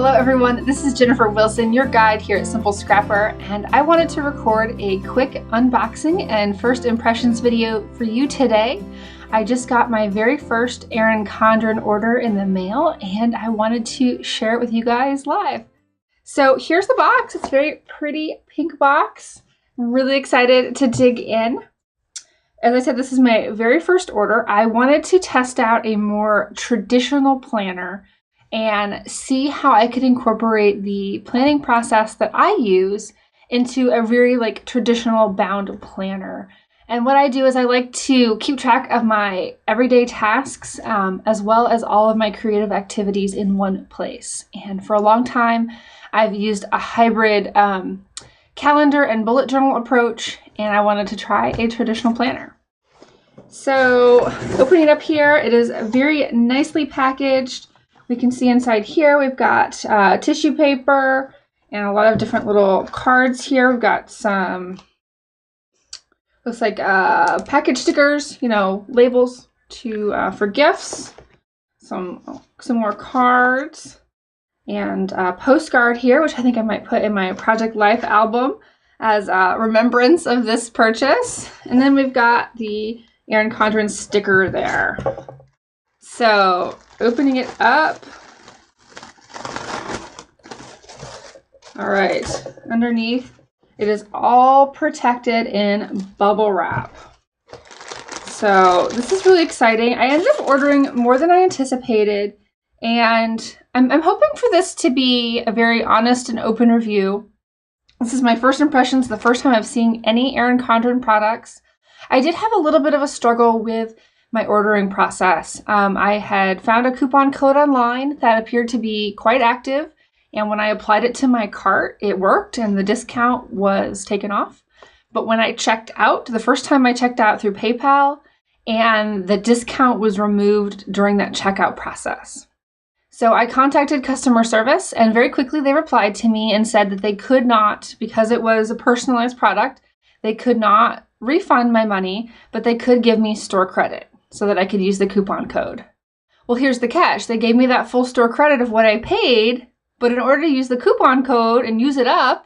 Hello everyone, this is Jennifer Wilson, your guide here at Simple Scrapper, and I wanted to record a quick unboxing and first impressions video for you today. I just got my very first Erin Condren order in the mail, and I wanted to share it with you guys live. So here's the box. It's a very pretty pink box. I'm really excited to dig in. As I said, this is my very first order. I wanted to test out a more traditional planner and see how I could incorporate the planning process that I use into a very traditional bound planner. And what I do is I like to keep track of my everyday tasks as well as all of my creative activities in one place. And for a long time, I've used a hybrid calendar and bullet journal approach, and I wanted to try a traditional planner. So opening it up here, it is very nicely packaged. We can see inside here we've got tissue paper and a lot of different little cards here. We've got some, looks like package stickers, labels for gifts, some more cards, and a postcard here, which I think I might put in my Project Life album as a remembrance of this purchase. And then we've got the Erin Condren sticker there. So opening it up. All right, underneath it is all protected in bubble wrap. So this is really exciting. I ended up ordering more than I anticipated, and I'm hoping for this to be a very honest and open review. This is my first impressions, the first time I've seen any Erin Condren products. I did have a little bit of a struggle with my ordering process. I had found a coupon code online that appeared to be quite active, and when I applied it to my cart, it worked and the discount was taken off. But when I checked out, the first time I checked out through PayPal, and the discount was removed during that checkout process. So I contacted customer service, and very quickly they replied to me and said that they could not, because it was a personalized product, they could not refund my money, but they could give me store credit so that I could use the coupon code. Well, here's the catch. They gave me that full store credit of what I paid, but in order to use the coupon code and use it up,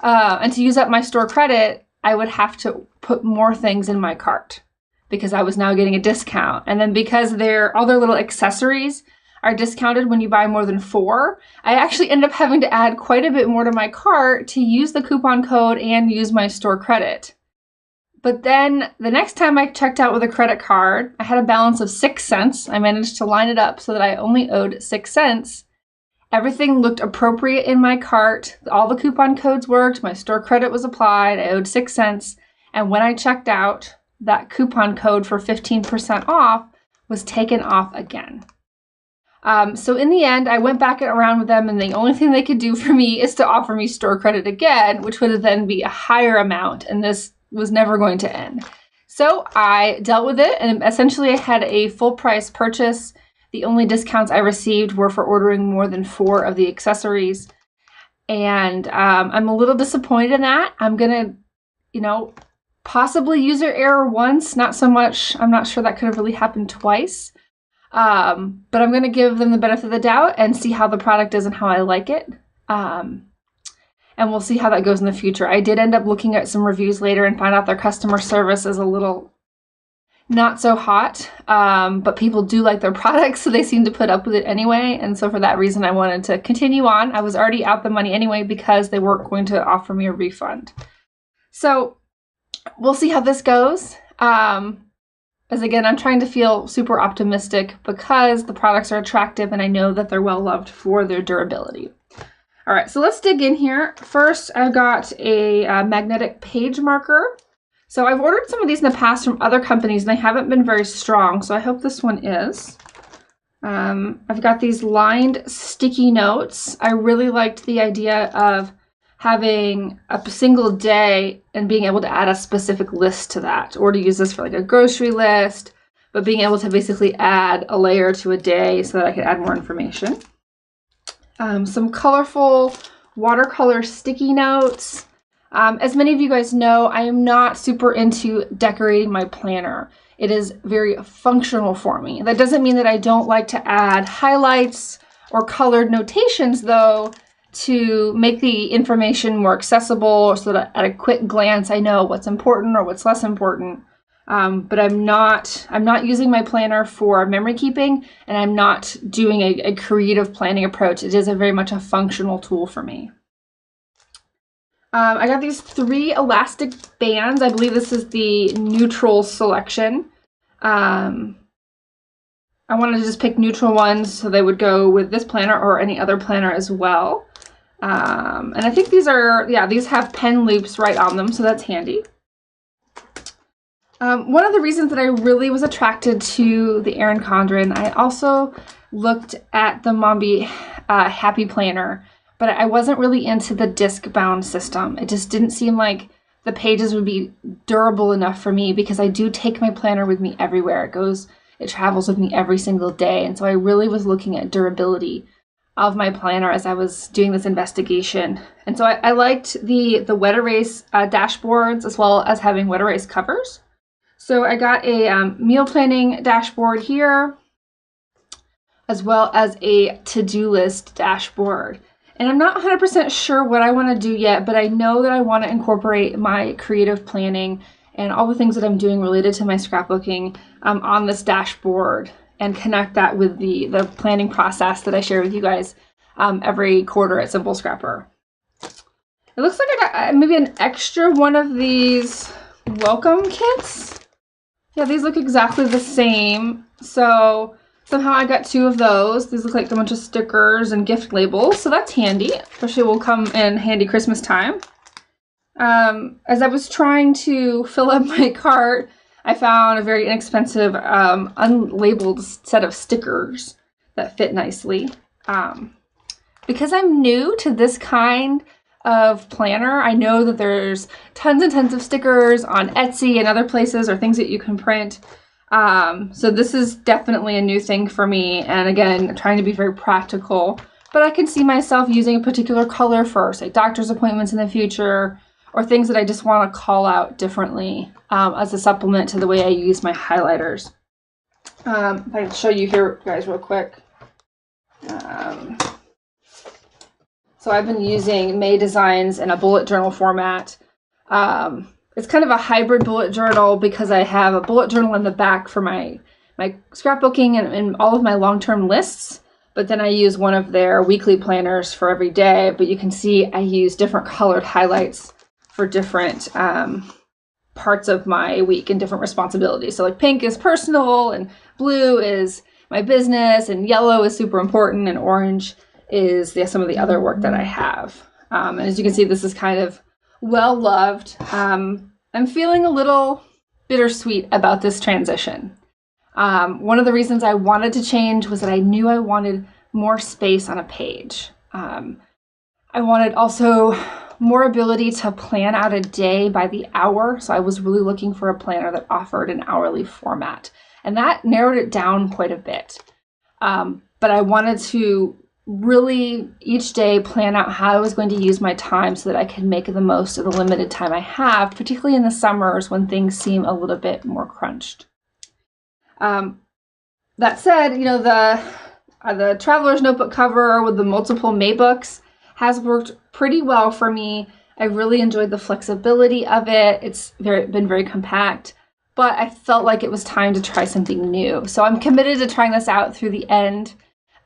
and to use up my store credit, I would have to put more things in my cart because I was now getting a discount. And then because all their little accessories are discounted when you buy more than 4, I actually end up having to add quite a bit more to my cart to use the coupon code and use my store credit. But then the next time I checked out with a credit card, I had a balance of 6 cents. I managed to line it up so that I only owed 6 cents. Everything looked appropriate in my cart. All the coupon codes worked. My store credit was applied. I owed 6 cents. And when I checked out, that coupon code for 15% off was taken off again. So in the end, I went back around with them, and the only thing they could do for me is to offer me store credit again, which would then be a higher amount. And this was never going to end. So I dealt with it, and essentially I had a full price purchase. The only discounts I received were for ordering more than 4 of the accessories. And I'm a little disappointed in that. I'm gonna, possibly user error once, not so much. I'm not sure that could have really happened twice. But I'm gonna give them the benefit of the doubt and see how the product is and how I like it. And we'll see how that goes in the future. I did end up looking at some reviews later and find out their customer service is a little not so hot, but people do like their products, so they seem to put up with it anyway. And so for that reason, I wanted to continue on. I was already out the money anyway because they weren't going to offer me a refund. So we'll see how this goes. As again, I'm trying to feel super optimistic because the products are attractive and I know that they're well loved for their durability. All right, so let's dig in here. First, I've got a magnetic page marker. So I've ordered some of these in the past from other companies, and they haven't been very strong, so I hope this one is. I've got these lined sticky notes. I really liked the idea of having a single day and being able to add a specific list to that, or to use this for a grocery list, but being able to basically add a layer to a day so that I could add more information. Some colorful watercolor sticky notes. As many of you guys know, I am not super into decorating my planner. It is very functional for me. That doesn't mean that I don't like to add highlights or colored notations though to make the information more accessible so that at a quick glance I know what's important or what's less important. But I'm not using my planner for memory keeping, and I'm not doing a creative planning approach. It is very much a functional tool for me. I got these 3 elastic bands. I believe this is the neutral selection. I wanted to just pick neutral ones so they would go with this planner or any other planner as well. And I think these have pen loops right on them, so that's handy. One of the reasons that I really was attracted to the Erin Condren, I also looked at the Mombi Happy Planner, but I wasn't really into the disc-bound system. It just didn't seem like the pages would be durable enough for me because I do take my planner with me everywhere. It travels with me every single day, and so I really was looking at durability of my planner as I was doing this investigation. And so I liked the wet erase dashboards as well as having wet erase covers. So I got a meal planning dashboard here, as well as a to-do list dashboard. And I'm not 100% sure what I want to do yet, but I know that I want to incorporate my creative planning and all the things that I'm doing related to my scrapbooking on this dashboard and connect that with the planning process that I share with you guys every quarter at Simple Scrapper. It looks like I got maybe an extra one of these welcome kits. Yeah, these look exactly the same. So somehow I got 2 of those. These look like a bunch of stickers and gift labels, so that's handy. Especially will come in handy Christmas time. As I was trying to fill up my cart, I found a very inexpensive unlabeled set of stickers that fit nicely. Because I'm new to this kind of planner, I know that there's tons and tons of stickers on Etsy and other places or things that you can print. So this is definitely a new thing for me, and again, trying to be very practical. But I can see myself using a particular color for, say, doctor's appointments in the future, or things that I just want to call out differently as a supplement to the way I use my highlighters. If I can show you here, guys, real quick. So I've been using May designs in a bullet journal format. It's kind of a hybrid bullet journal because I have a bullet journal in the back for my scrapbooking and all of my long-term lists, but then I use one of their weekly planners for every day. But you can see I use different colored highlights for different parts of my week and different responsibilities. So like pink is personal, and blue is my business, and yellow is super important, and orange is some of the other work that I have. And as you can see, this is kind of well loved. I'm feeling a little bittersweet about this transition. One of the reasons I wanted to change was that I knew I wanted more space on a page. I wanted also more ability to plan out a day by the hour. So I was really looking for a planner that offered an hourly format, and that narrowed it down quite a bit. But I wanted to really each day plan out how I was going to use my time so that I could make the most of the limited time I have, particularly in the summers when things seem a little bit more crunched. That said, you know, the Traveler's Notebook cover with the multiple May books has worked pretty well for me. I really enjoyed the flexibility of it. It's been very compact, but I felt like it was time to try something new. So I'm committed to trying this out through the end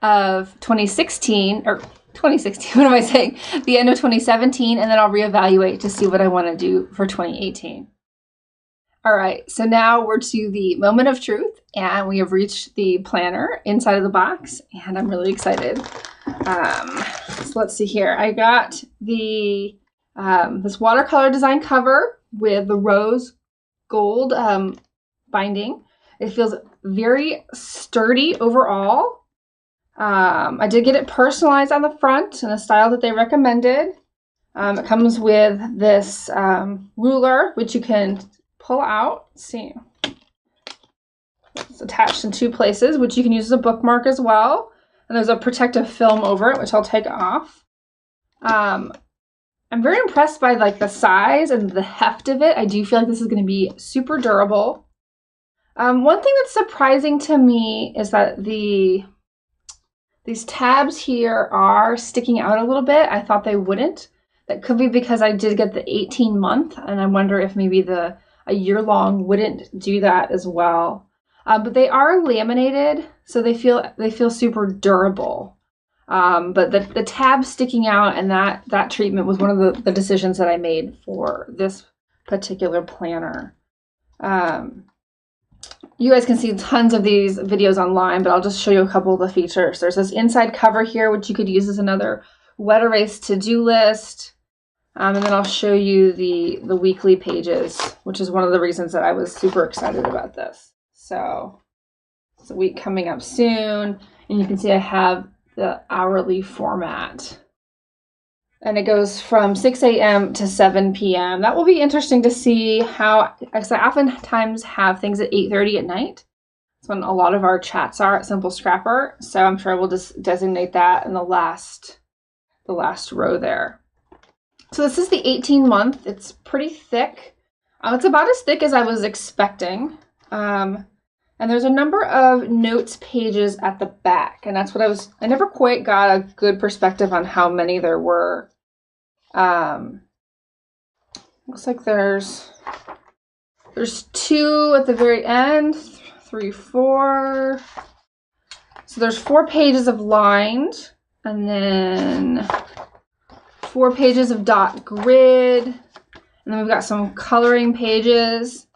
of 2016, or 2016, what am I saying? The end of 2017, and then I'll reevaluate to see what I want to do for 2018. All right, so now we're to the moment of truth, and we have reached the planner inside of the box, and I'm really excited. So let's see here. I got the this watercolor design cover with the rose gold binding. It feels very sturdy overall. I did get it personalized on the front in a style that they recommended. It comes with this ruler, which you can pull out. Let's see. It's attached in 2 places, which you can use as a bookmark as well. And there's a protective film over it, which I'll take off. I'm very impressed by like the size and the heft of it. I do feel like this is going to be super durable. One thing that's surprising to me is that the These tabs here are sticking out a little bit. I thought they wouldn't. That could be because I did get the 18-month, and I wonder if maybe a year-long wouldn't do that as well. But they are laminated, so they feel super durable. But the tab sticking out and that treatment was one of the decisions that I made for this particular planner. You guys can see tons of these videos online, but I'll just show you a couple of the features. There's this inside cover here, which you could use as another wet erase to-do list. And then I'll show you the weekly pages, which is one of the reasons that I was super excited about this. So it's a week coming up soon, and you can see I have the hourly format. And it goes from 6 a.m. to 7 p.m. That will be interesting to see how, because I oftentimes have things at 8:30 at night. That's when a lot of our chats are at Simple Scrapper. So I'm sure I will just designate that in the last row there. So this is the 18-month. It's pretty thick. It's about as thick as I was expecting. And there's a number of notes pages at the back. And that's what I never quite got a good perspective on how many there were. Looks like there's 2 at the very end, 3, 4. So there's 4 pages of lined, and then 4 pages of dot grid, and then we've got some coloring pages,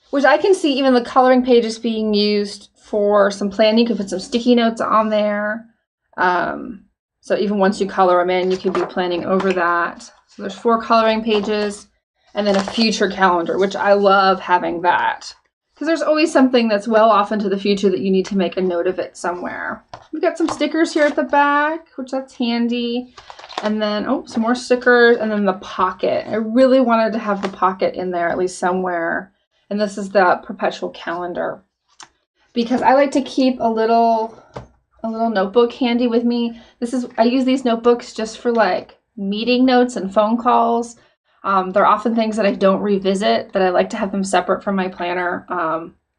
which I can see even the coloring pages being used for some planning. You could put some sticky notes on there. So even once you color them in, you could be planning over that. So there's 4 coloring pages and then a future calendar, which I love having that because there's always something that's well off into the future that you need to make a note of it somewhere. We've got some stickers here at the back, which that's handy. And then, some more stickers, and then the pocket. I really wanted to have the pocket in there at least somewhere. And this is the perpetual calendar because I like to keep a little notebook handy with me. I use these notebooks just for like meeting notes and phone calls. They're often things that I don't revisit, that I like to have them separate from my planner,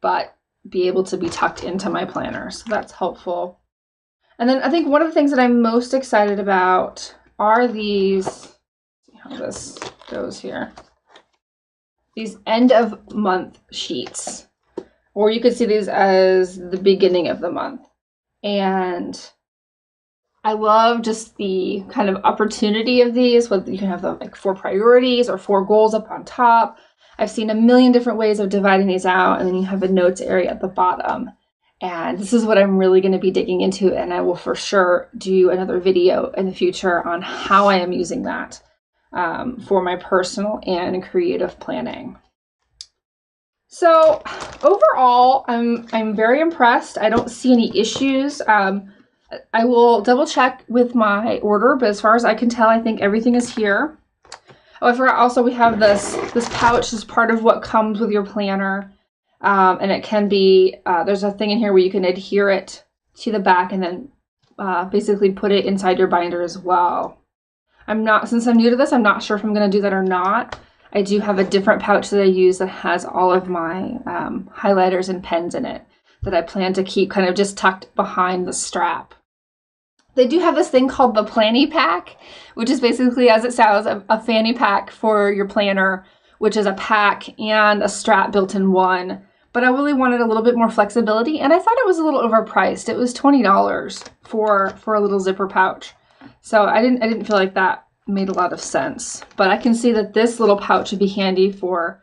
but be able to be tucked into my planner. So that's helpful. And then I think one of the things that I'm most excited about are these, let's see how this goes here. These end of month sheets, or you could see these as the beginning of the month. And I love just the kind of opportunity of these, whether you can have them like 4 priorities or 4 goals up on top. I've seen a million different ways of dividing these out, and then you have a notes area at the bottom. And this is what I'm really going to be digging into, and I will for sure do another video in the future on how I am using that for my personal and creative planning. So overall, I'm very impressed. I don't see any issues. I will double check with my order, but as far as I can tell, I think everything is here. Oh, I forgot also we have this pouch as part of what comes with your planner. And it can be, there's a thing in here where you can adhere it to the back and then basically put it inside your binder as well. Since I'm new to this, I'm not sure if I'm going to do that or not. I do have a different pouch that I use that has all of my highlighters and pens in it that I plan to keep kind of just tucked behind the strap. They do have this thing called the Planny Pack, which is basically, as it sounds, a fanny pack for your planner, which is a pack and a strap built in one. But I really wanted a little bit more flexibility, and I thought it was a little overpriced. It was $20 for a little zipper pouch. So I didn't feel like that made a lot of sense. But I can see that this little pouch would be handy for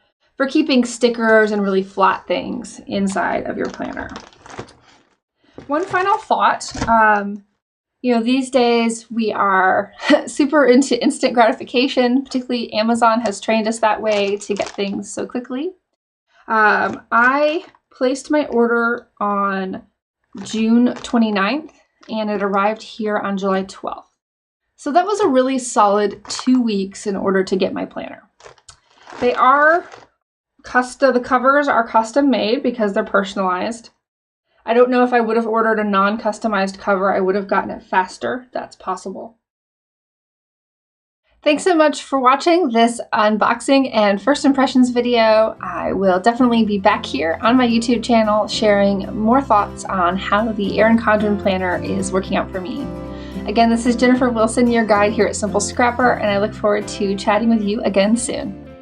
keeping stickers and really flat things inside of your planner. One final thought. These days we are super into instant gratification. Particularly Amazon has trained us that way to get things so quickly. I placed my order on June 29th and it arrived here on July 12th. So that was a really solid 2 weeks in order to get my planner. They are the covers are custom made because they're personalized. I don't know if I would have ordered a non-customized cover, I would have gotten it faster. That's possible. Thanks so much for watching this unboxing and first impressions video. I will definitely be back here on my YouTube channel sharing more thoughts on how the Erin Condren planner is working out for me. Again, this is Jennifer Wilson, your guide here at Simple Scrapper, and I look forward to chatting with you again soon.